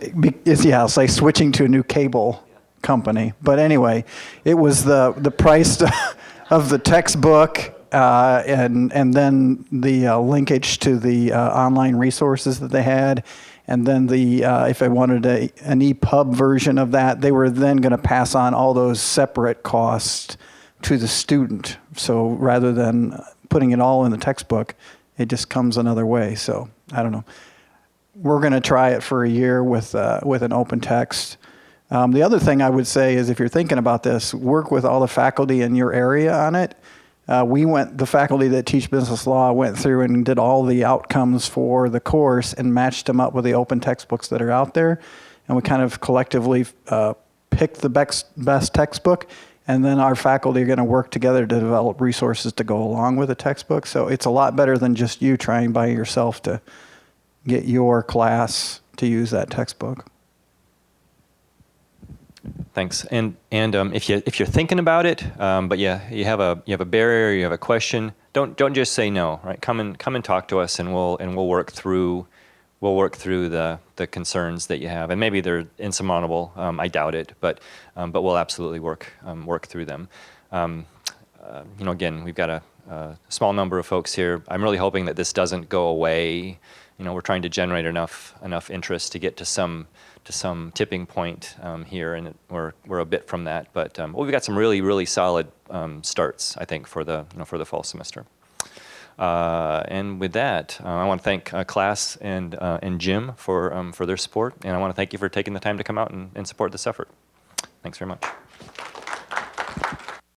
yeah, it's like switching to a new cable company. But anyway, it was the price of the textbook, and then the linkage to the online resources that they had, and then the if I wanted an EPUB version of that, they were then going to pass on all those separate costs to the student. So rather than putting it all in the textbook, it just comes another way. So I don't know. We're going to try it for a year with an open text. The other thing I would say is, if you're thinking about this, work with all the faculty in your area on it. The faculty that teach business law went through and did all the outcomes for the course and matched them up with the open textbooks that are out there. And we kind of collectively picked the best textbook. And then our faculty are going to work together to develop resources to go along with the textbook. So it's a lot better than just you trying by yourself to get your class to use that textbook. Thanks. And if you're thinking about it, but yeah, you have a barrier, you have a question, don't just say no, right? Come and talk to us, and we'll work through the concerns that you have, and maybe they're insurmountable. I doubt it, but we'll absolutely work through them. Again, we've got a small number of folks here. I'm really hoping that this doesn't go away. We're trying to generate enough interest to get to some tipping point here, and we're a bit from that. But we've got some really solid starts, I think, for the fall semester. And with that, I want to thank class and Jim for their support, and I want to thank you for taking the time to come out and support this effort. Thanks very much.